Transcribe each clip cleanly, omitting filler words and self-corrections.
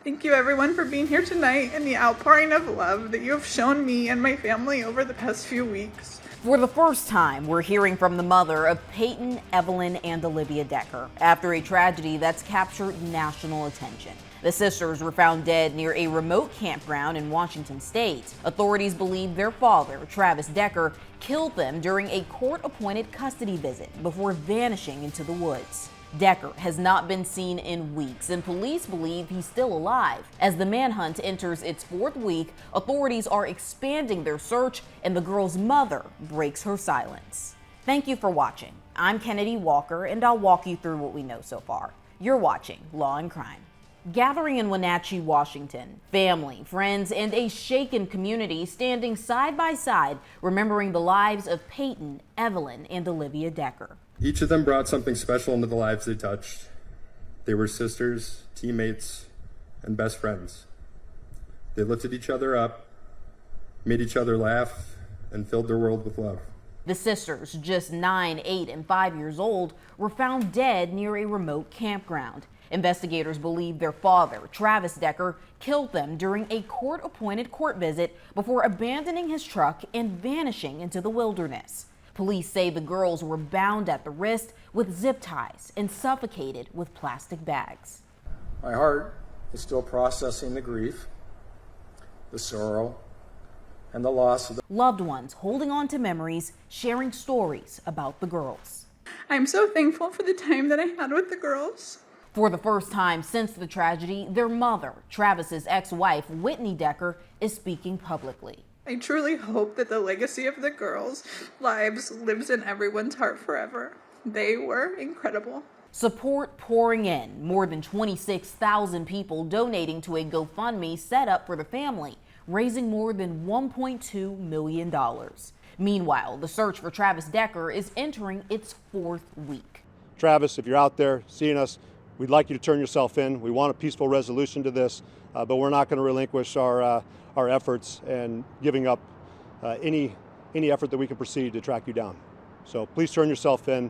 Thank you everyone for being here tonight and the outpouring of love that you have shown me and my family over the past few weeks. For the first time, we're hearing from the mother of Paityn, Evelyn, and Olivia Decker after a tragedy that's captured national attention. The sisters were found dead near a remote campground in Washington state. Authorities believe their father, Travis Decker, killed them during a court-appointed custody visit before vanishing into the woods. Decker has not been seen in weeks, and police believe he's still alive. As the manhunt enters its fourth week, authorities are expanding their search, and the girl's mother breaks her silence. Thank you for watching. I'm Kennedi Walker, and I'll walk you through what we know so far. You're watching Law and Crime. Gathering in Wenatchee, Washington, family, friends, and a shaken community standing side by side, remembering the lives of Paityn, Evelyn, and Olivia Decker. Each of them brought something special into the lives they touched. They were sisters, teammates, and best friends. They lifted each other up, made each other laugh, and filled their world with love. The sisters, just 9, 8, and 5 years old, were found dead near a remote campground. Investigators believe their father, Travis Decker, killed them during a court-appointed court visit before abandoning his truck and vanishing into the wilderness. Police say the girls were bound at the wrist with zip ties and suffocated with plastic bags. My heart is still processing the grief, the sorrow, and the loss of the loved ones holding on to memories, sharing stories about the girls. I'm so thankful for the time that I had with the girls. For the first time since the tragedy, their mother, Travis's ex-wife, Whitney Decker, is speaking publicly. I truly hope that the legacy of the girls' lives lives in everyone's heart forever. They were incredible. Support pouring in, more than 26,000 people donating to a GoFundMe set up for the family, raising more than $1.2 million. Meanwhile, the search for Travis Decker is entering its fourth week. Travis, if you're out there seeing us, we'd like you to turn yourself in. We want a peaceful resolution to this, but we're not going to relinquish our efforts and giving up any effort that we can proceed to track you down. So please turn yourself in.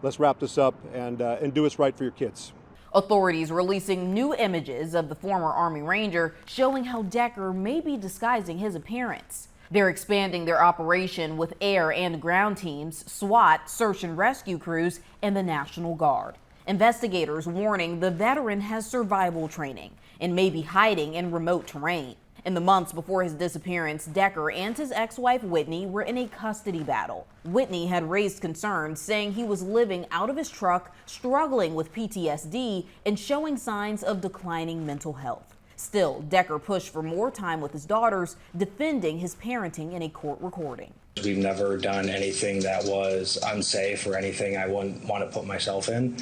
Let's wrap this up and do what's right for your kids. Authorities releasing new images of the former Army Ranger showing how Decker may be disguising his appearance. They're expanding their operation with air and ground teams, SWAT, search and rescue crews, and the National Guard. Investigators warning the veteran has survival training and may be hiding in remote terrain. In the months before his disappearance, Decker and his ex-wife Whitney were in a custody battle. Whitney had raised concerns, saying he was living out of his truck, struggling with PTSD, and showing signs of declining mental health. Still, Decker pushed for more time with his daughters, defending his parenting in a court recording. We've never done anything that was unsafe or anything I wouldn't want to put myself in.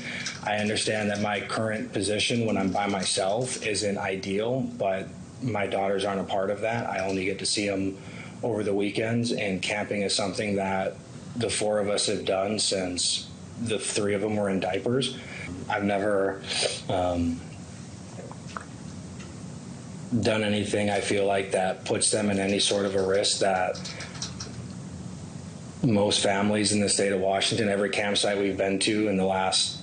I understand that my current position when I'm by myself isn't ideal, but my daughters aren't a part of that. I only get to see them over the weekends, and camping is something that the four of us have done since the three of them were in diapers. I've never done anything I feel like that puts them in any sort of a risk that most families in the state of Washington, every campsite we've been to in the last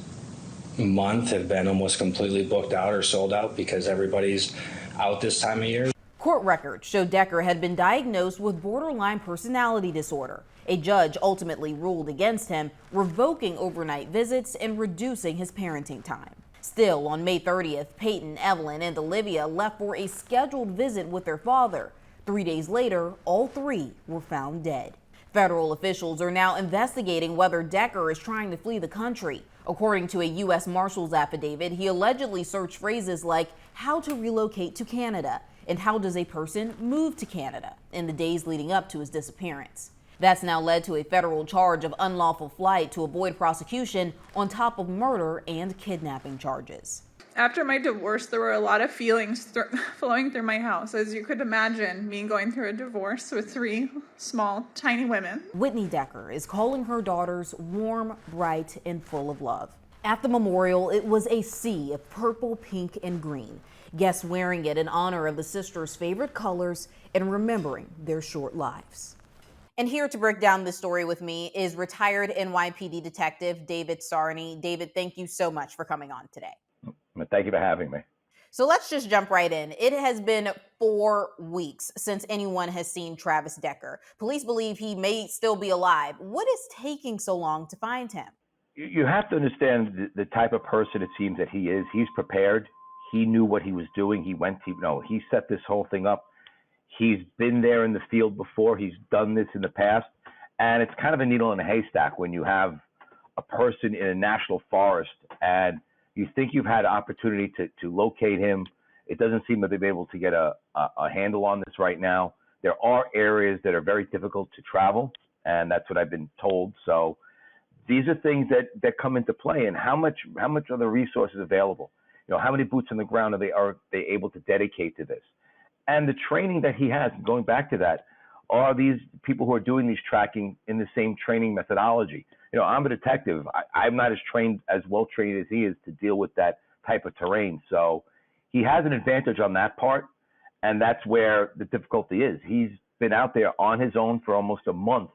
month have been almost completely booked out or sold out because everybody's out this time of year. Court records show Decker had been diagnosed with borderline personality disorder. A judge ultimately ruled against him, revoking overnight visits and reducing his parenting time. Still, on May 30th, Paityn, Evelyn, and Olivia left for a scheduled visit with their father. 3 days later, all three were found dead. Federal officials are now investigating whether Decker is trying to flee the country. According to a U.S. Marshal's affidavit, he allegedly searched phrases like how to relocate to Canada and how does a person move to Canada in the days leading up to his disappearance. That's now led to a federal charge of unlawful flight to avoid prosecution on top of murder and kidnapping charges. After my divorce, there were a lot of feelings flowing through my house. As you could imagine, me going through a divorce with three small, tiny women. Whitney Decker is calling her daughters warm, bright, and full of love. At the memorial, it was a sea of purple, pink, and green. Guests wearing it in honor of the sisters' favorite colors and remembering their short lives. And here to break down this story with me is retired NYPD detective David Sarney. David, thank you so much for coming on today. Thank you for having me. So let's just jump right in. It has been 4 weeks since anyone has seen Travis Decker. Police believe he may still be alive. What is taking so long to find him? You have to understand the type of person it seems that he is. He's prepared. He knew what he was doing. He set this whole thing up. He's been there in the field before. He's done this in the past. And it's kind of a needle in a haystack when you have a person in a national forest and you think you've had opportunity to locate him. It doesn't seem that they've been able to get a handle on this right now. There are areas that are very difficult to travel, and that's what I've been told. So these are things that come into play, and how much are the resources available? How many boots on the ground are they able to dedicate to this? And the training that he has, going back to that, are these people who are doing these tracking in the same training methodology? I'm a detective. I'm not as well trained as he is to deal with that type of terrain. So he has an advantage on that part, and that's where the difficulty is. He's been out there on his own for almost a month,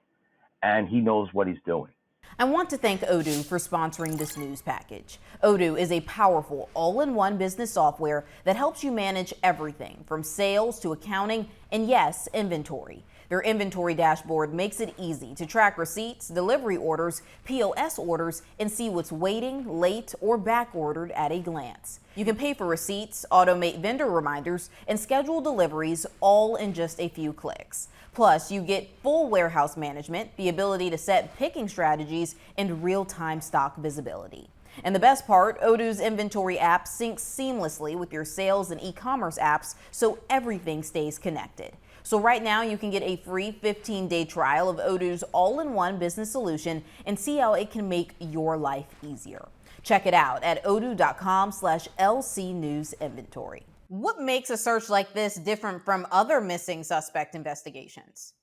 and he knows what he's doing. I want to thank Odoo for sponsoring this news package. Odoo is a powerful all-in-one business software that helps you manage everything from sales to accounting and, yes, inventory. Their inventory dashboard makes it easy to track receipts, delivery orders, POS orders, and see what's waiting, late, or back ordered at a glance. You can pay for receipts, automate vendor reminders, and schedule deliveries all in just a few clicks. Plus, you get full warehouse management, the ability to set picking strategies, and real-time stock visibility. And the best part, Odoo's inventory app syncs seamlessly with your sales and e-commerce apps, so everything stays connected. So right now, you can get a free 15-day trial of Odoo's all-in-one business solution and see how it can make your life easier. Check it out at odoo.com/lcnewsinventory. What makes a search like this different from other missing suspect investigations?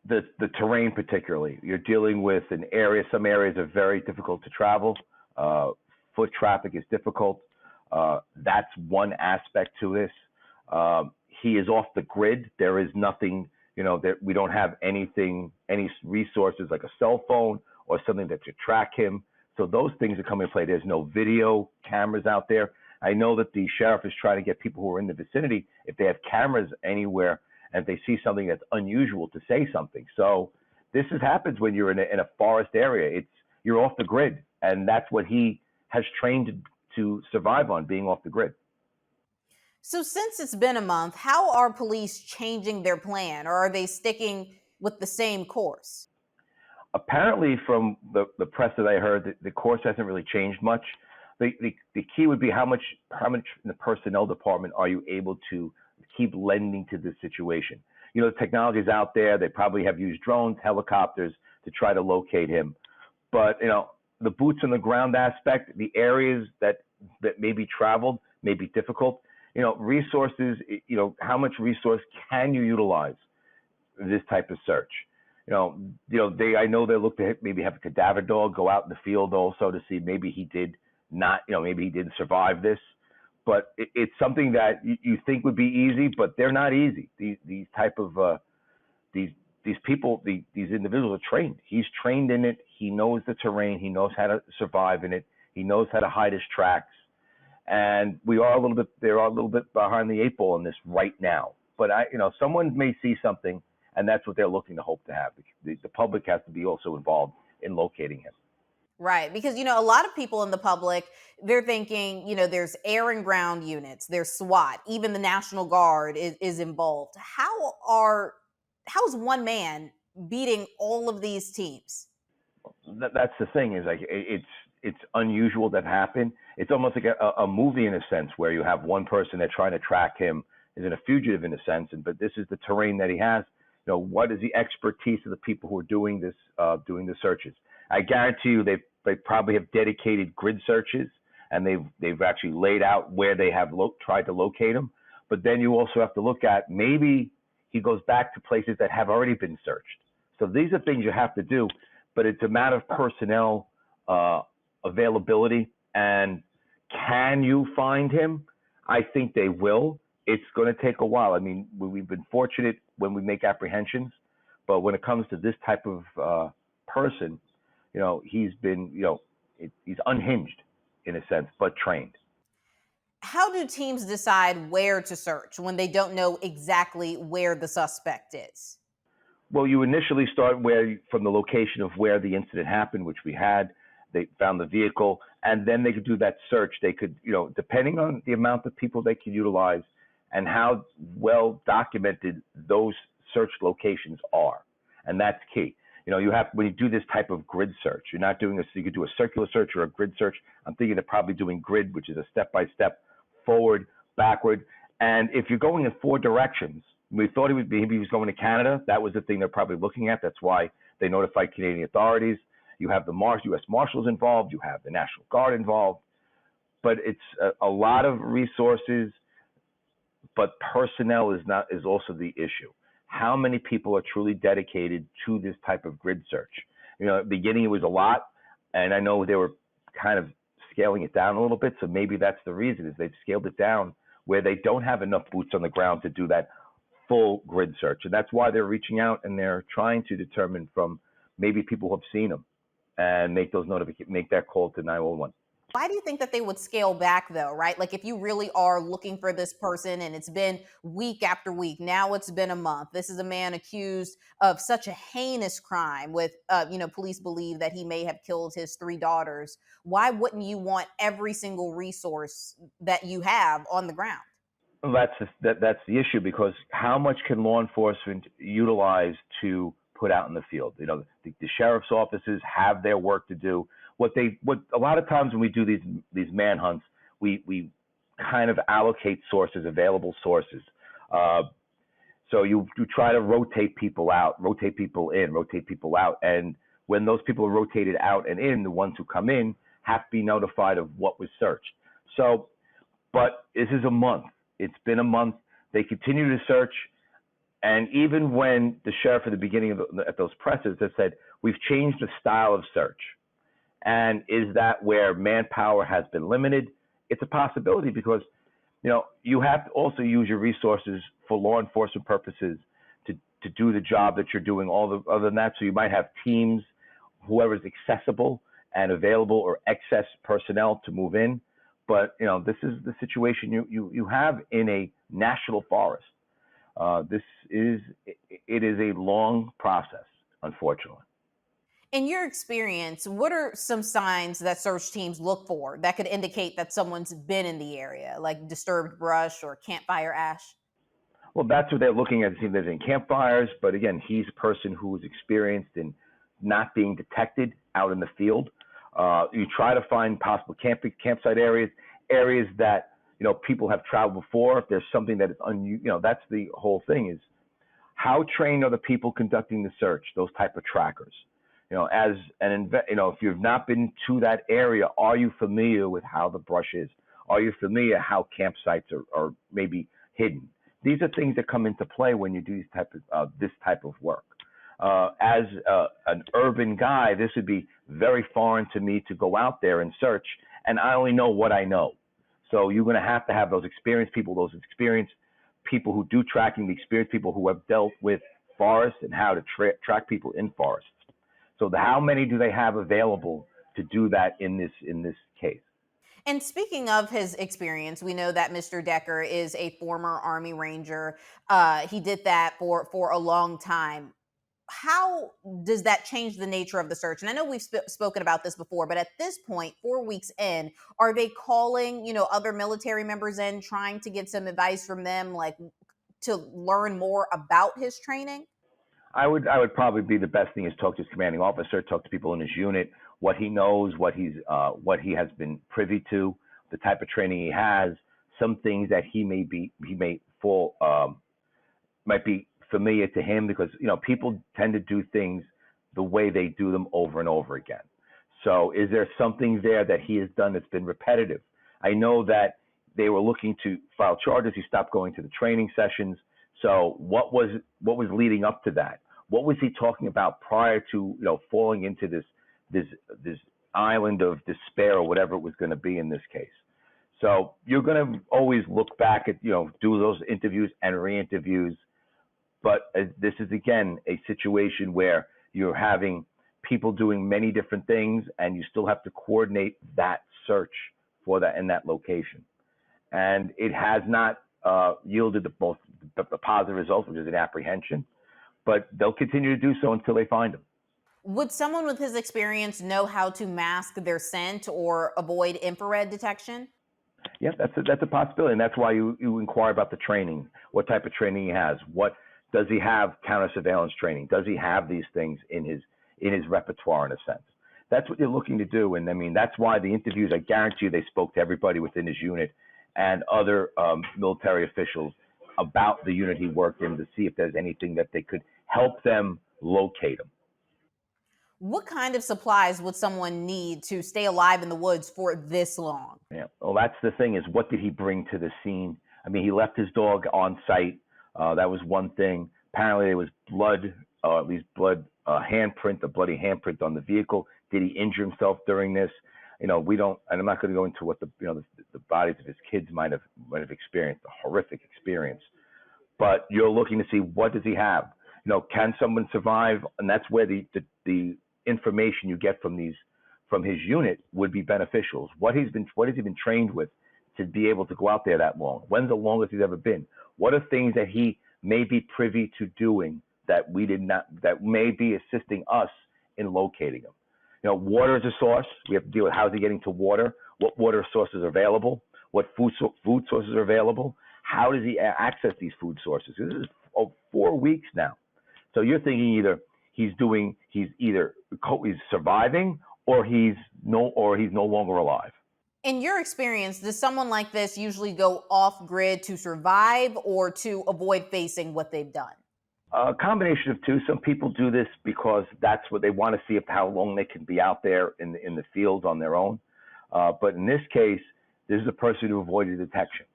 The terrain particularly. You're dealing with an area, some areas are very difficult to travel. Foot traffic is difficult. That's one aspect to this. He is off the grid. There is nothing, that we don't have any resources like a cell phone or something that should track him. So those things are coming into play. There's no video cameras out there. I know that the sheriff is trying to get people who are in the vicinity, if they have cameras anywhere and if they see something that's unusual, to say something. So this happens when you're in a forest area. You're off the grid, and that's what he has trained to survive on, being off the grid. So since it's been a month, how are police changing their plan, or are they sticking with the same course? Apparently, from the press that I heard, the course hasn't really changed much. The key would be how much in the personnel department are you able to keep lending to this situation? The technology is out there. They probably have used drones, helicopters to try to locate him. But, the boots on the ground aspect, the areas that may be traveled may be difficult. Resources, how much resource can you utilize this type of search? I know they look to maybe have a cadaver dog go out in the field also to see maybe he did not, maybe he didn't survive this. But it's something that you think would be easy, but they're not easy. These type of these people, these individuals are trained. He's trained in it. He knows the terrain. He knows how to survive in it. He knows how to hide his tracks. And they're a little bit behind the 8 ball in this right now. But someone may see something, and that's what they're looking to hope to have. The public has to be also involved in locating him. Right, because, a lot of people in the public, they're thinking, there's air and ground units, there's SWAT, even the National Guard is involved. How's one man beating all of these teams? That's the thing, is like it's unusual that happen. It's almost like a movie in a sense, where you have one person that's trying to track him, isn't a fugitive in a sense, but this is the terrain that he has. What is the expertise of the people who are doing this, doing the searches? I guarantee you they probably have dedicated grid searches, and they've actually laid out where they have tried to locate him. But then you also have to look at, maybe he goes back to places that have already been searched. So these are things you have to do, but it's a matter of personnel availability. And can you find him? I think they will. It's going to take a while. I mean, we've been fortunate when we make apprehensions, but when it comes to this type of person, he's been, he's unhinged in a sense, but trained. How do teams decide where to search when they don't know exactly where the suspect is? Well, you initially start from the location of where the incident happened, which we had. They found the vehicle, and then they could do that search. They could, depending on the amount of people they could utilize and how well documented those search locations are, and that's key. When you do this type of grid search, you're not doing you could do a circular search or a grid search. I'm thinking of probably doing grid, which is a step-by-step, forward, backward. And if you're going in 4 directions, we thought maybe he was going to Canada. That was the thing they're probably looking at. That's why they notified Canadian authorities. You have the U.S. Marshals involved. You have the National Guard involved. But it's a lot of resources, but personnel is also the issue. How many people are truly dedicated to this type of grid search? At the beginning it was a lot, and I know they were kind of scaling it down a little bit, so maybe that's the reason, is they've scaled it down where they don't have enough boots on the ground to do that full grid search. And that's why they're reaching out and they're trying to determine from maybe people who have seen them and make that call to 911. Why do you think that they would scale back though, right? Like if you really are looking for this person and it's been week after week, now it's been a month. This is a man accused of such a heinous crime with, police believe that he may have killed his 3 daughters. Why wouldn't you want every single resource that you have on the ground? Well, that's the issue, because how much can law enforcement utilize to put out in the field? The sheriff's offices have their work to do. What a lot of times when we do these manhunts, we kind of allocate available sources. So you try to rotate people out, rotate people in, rotate people out. And when those people are rotated out and in, the ones who come in have to be notified of what was searched. So, but this is a month. It's been a month. They continue to search. And even when the sheriff at the beginning at those presses has said, we've changed the style of search. And is that where manpower has been limited? It's a possibility, because, you have to also use your resources for law enforcement purposes to do the job that you're doing. Other than that, so you might have teams, whoever's accessible and available, or excess personnel to move in. But, this is the situation you have in a national forest. It is a long process, unfortunately. In your experience, what are some signs that search teams look for that could indicate that someone's been in the area, like disturbed brush or campfire ash? Well, that's what they're looking at, to see if there's any campfires. But again, he's a person who is experienced in not being detected out in the field. You try to find possible campsite areas that, people have traveled before. If there's something that is unusual, that's the whole thing, is how trained are the people conducting the search, those type of trackers. If you've not been to that area, are you familiar with how the brush is? Are you familiar how campsites are maybe hidden? These are things that come into play when you do this type of work. As an urban guy, this would be very foreign to me to go out there and search, and I only know what I know. So you're going to have those experienced people who do tracking, the experienced people who have dealt with forests and how to track people in forests. So how many do they have available to do that in this case? And speaking of his experience, we know that Mr. Decker is a former Army Ranger. He did that for a long time. How does that change the nature of the search? And I know we've spoken about this before, but at this point, 4 weeks in, are they calling, other military members in, trying to get some advice from them, like to learn more about his training? I would probably be the best thing is talk to his commanding officer, talk to people in his unit, what he knows, what he has been privy to, the type of training he has, some things that might be familiar to him, because people tend to do things the way they do them over and over again. So is there something there that he has done that's been repetitive? I know that they were looking to file charges. He stopped going to the training sessions. So what was leading up to that? What was he talking about prior to falling into this island of despair, or whatever it was going to be in this case? So you're going to always look back at do those interviews and re-interviews, but this is again a situation where you're having people doing many different things, and you still have to coordinate that search for that in that location. and it has not yielded both the positive results, which is an apprehension, but they'll continue to do so until they find him. Would someone with his experience know how to mask their scent or avoid infrared detection? Yeah, that's a possibility, and that's why you inquire about the training, what type of training he has, what does he have counter surveillance training, does he have these things in his repertoire in a sense. That's what you're looking to do, and I mean that's why the interviews, I guarantee you, they spoke to everybody within his unit and other military officials about the unit he worked in to see if there's anything that they could help them locate him. What kind of supplies would someone need to stay alive in the woods for this long? Yeah, well, that's the thing, is what did he bring to the scene? I mean, he left his dog on site. That was one thing. Apparently there was blood, at least blood handprint, a bloody handprint on the vehicle. Did he injure himself during this? We don't, and I'm not going to go into what the bodies of his kids might have experienced, a horrific experience. But you're looking to see, what does he have? Can someone survive? And that's where the information you get from his unit would be beneficial. What has he been trained with to be able to go out there that long? When's the longest he's ever been? What are things that he may be privy to doing that we did not, that may be assisting us in locating him? Water is a source. We have to deal with how is he getting to water, what water sources are available, what food sources are available, how does he access these food sources? This is 4 weeks now. So you're thinking either he's surviving or he's no longer alive. In your experience, does someone like this usually go off grid to survive or to avoid facing what they've done? A combination of two. Some people do this because that's what they want to see, how long they can be out there in the field on their own. But in this case, this is a person who avoided detection.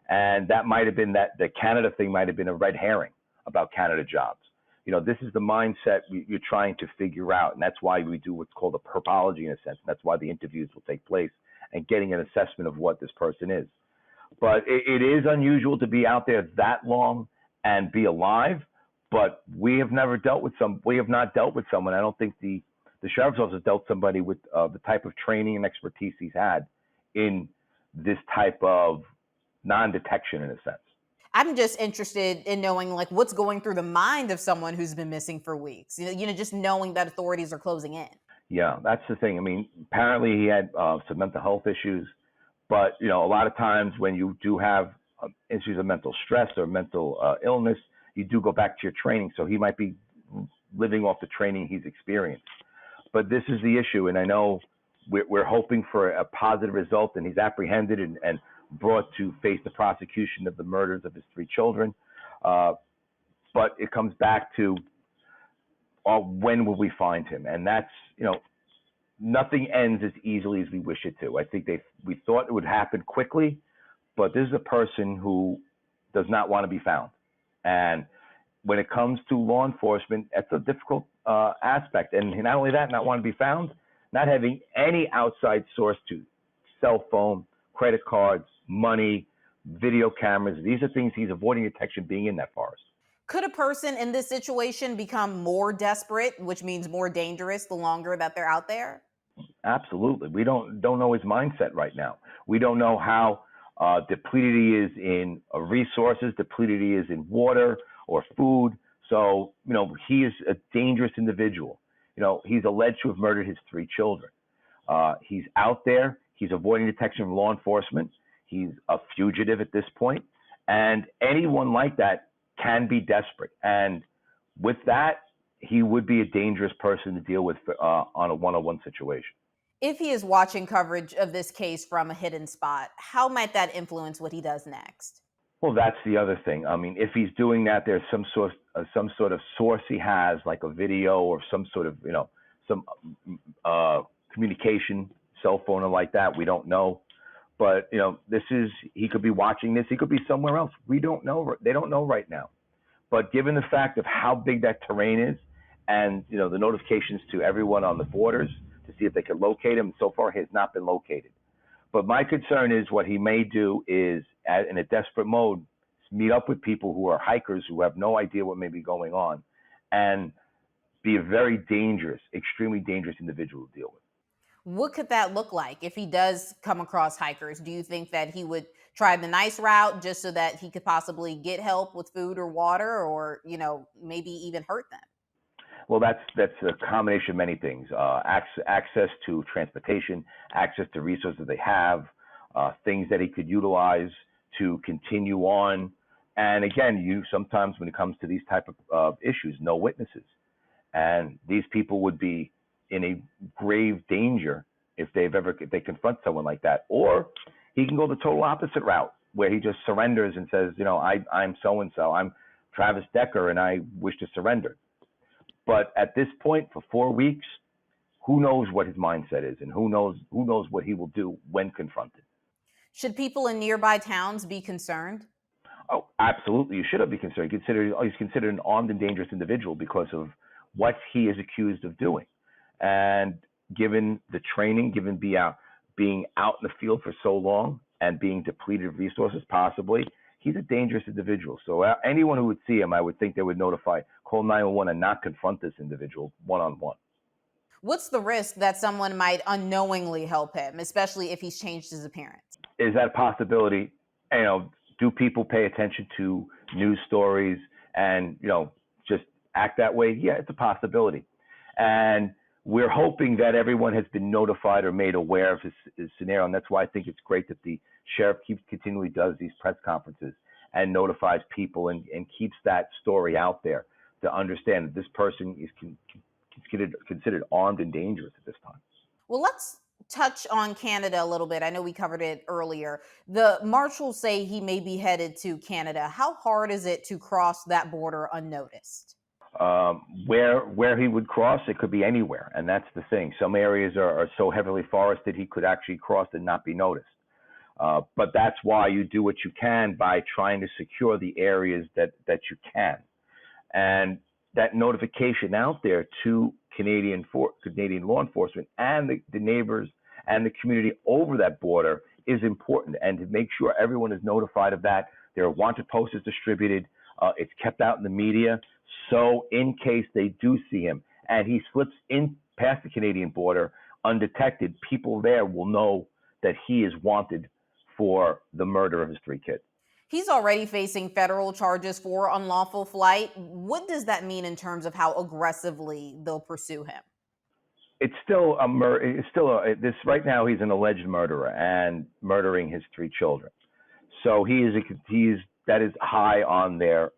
And that might have been the Canada thing might have been a red herring about Canada jobs. This is the mindset you're trying to figure out. And that's why we do what's called a perpology in a sense. That's why the interviews will take place and getting an assessment of what this person is. But it is unusual to be out there that long and be alive. But we have not dealt with someone. I don't think the sheriff's office has dealt somebody with the type of training and expertise he's had in this type of non-detection in a sense. I'm just interested in knowing what's going through the mind of someone who's been missing for weeks. Just knowing that authorities are closing in. Yeah, that's the thing. I mean, apparently he had some mental health issues, but a lot of times when you do have issues of mental stress or mental illness, you do go back to your training. So he might be living off the training he's experienced. But this is the issue, and I know we're hoping for a positive result, and he's apprehended and brought to face the prosecution of the murders of his 3 children. But it comes back to when will we find him? And that's, nothing ends as easily as we wish it to. I think we thought it would happen quickly, but this is a person who does not want to be found. And when it comes to law enforcement, that's a difficult aspect. And not only that, not wanting to be found, not having any outside source to cell phone, credit cards, money, video cameras. These are things he's avoiding detection being in that forest. Could a person in this situation become more desperate, which means more dangerous the longer that they're out there? Absolutely. We don't know his mindset right now. We don't know how depleted he is in resources, depleted he is in water or food. So, he is a dangerous individual. He's alleged to have murdered his 3 children. He's out there. He's avoiding detection from law enforcement. He's a fugitive at this point. And anyone like that can be desperate. And with that, he would be a dangerous person to deal with on a one-on-one situation. If he is watching coverage of this case from a hidden spot, how might that influence what he does next? Well, that's the other thing. I mean, if he's doing that, there's some sort of source he has, like a video or some sort of, some communication, cell phone or like that. We don't know. But, he could be watching this. He could be somewhere else. We don't know. They don't know right now. But given the fact of how big that terrain is and, the notifications to everyone on the borders to see if they can locate him, so far he has not been located. But my concern is what he may do is, in a desperate mode, meet up with people who are hikers who have no idea what may be going on and be a very dangerous, extremely dangerous individual to deal with. What could that look like if he does come across hikers? Do you think that he would try the nice route just so that he could possibly get help with food or water, or maybe even hurt them? Well, that's a combination of many things. Access to transportation, access to resources they have, things that he could utilize to continue on. And again, you sometimes when it comes to these type of issues, no witnesses, and these people would be in a grave danger if they confront someone like that. Or he can go the total opposite route, where he just surrenders and says, I'm so and so, I'm Travis Decker, and I wish to surrender. But at this point, for 4 weeks, who knows what his mindset is, and who knows what he will do when confronted. Should people in nearby towns be concerned? Oh, absolutely. You should be concerned. He's considered an armed and dangerous individual because of what he is accused of doing. And given the training, given being out in the field for so long and being depleted of resources, possibly, he's a dangerous individual. So anyone who would see him, I would think they would call 911 and not confront this individual one-on-one. What's the risk that someone might unknowingly help him, especially if he's changed his appearance? Is that a possibility? Do people pay attention to news stories and, just act that way? Yeah, it's a possibility. And we're hoping that everyone has been notified or made aware of his scenario. And that's why I think it's great that the sheriff continually does these press conferences and notifies people and keeps that story out there to understand that this person is considered armed and dangerous at this time. Well, let's touch on Canada a little bit. I know we covered it earlier. The marshals say he may be headed to Canada. How hard is it to cross that border unnoticed? Where he would cross, it could be anywhere, and that's the thing. Some areas are so heavily forested he could actually cross and not be noticed. But that's why you do what you can by trying to secure the areas that you can. And that notification out there to Canadian law enforcement and the neighbors and the community over that border is important, and to make sure everyone is notified of that. There are wanted posters distributed. It's kept out in the media. So in case they do see him and he slips in past the Canadian border undetected, people there will know that he is wanted for the murder of his 3 kids. He's already facing federal charges for unlawful flight. What does that mean in terms of how aggressively they'll pursue him? It's still right now he's an alleged murderer and murdering his 3 children. So that is high on their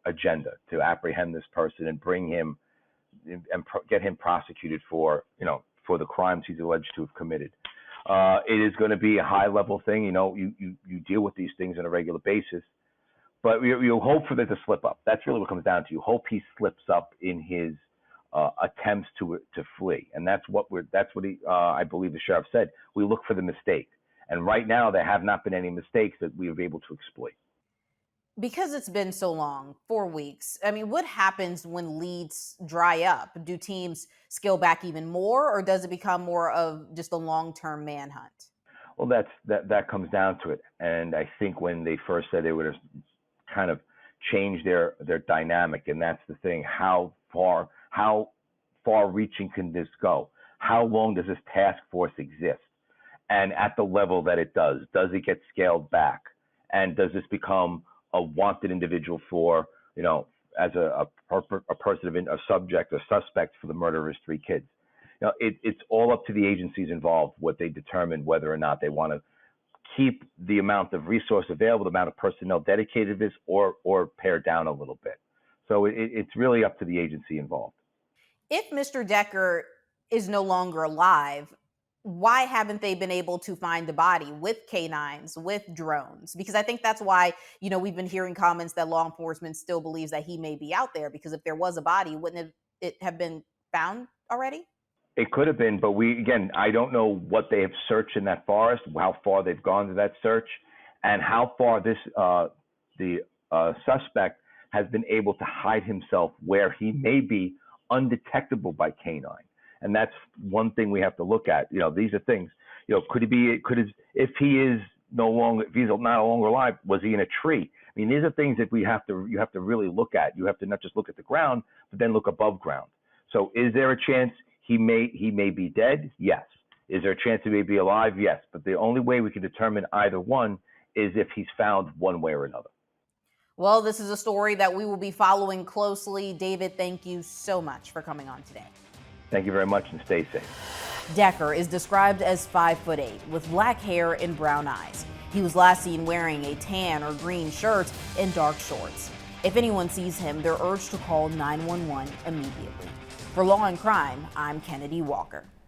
agenda, to apprehend this person and bring him and get him prosecuted for the crimes he's alleged to have committed. It is going to be a high-level thing. You deal with these things on a regular basis, but you hope for there to slip up. That's really what it comes down to. You hope he slips up in his attempts to flee, and that's what I believe the sheriff said. We look for the mistake, and right now there have not been any mistakes that we have been able to exploit. Because it's been so long, 4 weeks, I mean, what happens when leads dry up? Do teams scale back even more, or does it become more of just a long-term manhunt? Well, that comes down to it. And I think when they first said they would have kind of changed their dynamic, and that's the thing, how far-reaching can this go? How long does this task force exist? And at the level that it does it get scaled back? And does this become a wanted individual for, as a person, a subject or suspect for the murder of his 3 kids? It's all up to the agencies involved, what they determine whether or not they want to keep the amount of resource available, the amount of personnel dedicated to this, or pare down a little bit. So it's really up to the agency involved. If Mr. Decker is no longer alive, why haven't they been able to find the body with canines, with drones? Because I think that's why, we've been hearing comments that law enforcement still believes that he may be out there, because if there was a body, wouldn't it have been found already? It could have been, but I don't know what they have searched in that forest, how far they've gone to that search, and how far the suspect has been able to hide himself where he may be undetectable by canine. And that's one thing we have to look at. These are things. If he's no longer alive, was he in a tree? I mean, these are things that you have to really look at. You have to not just look at the ground, but then look above ground. So, is there a chance he may be dead? Yes. Is there a chance he may be alive? Yes, but the only way we can determine either one is if he's found one way or another. Well, this is a story that we will be following closely. David, thank you so much for coming on today. Thank you very much, and stay safe. Decker is described as 5'8" with black hair and brown eyes. He was last seen wearing a tan or green shirt and dark shorts. If anyone sees him, they're urged to call 911 immediately. For Law and Crime, I'm Kennedi Walker.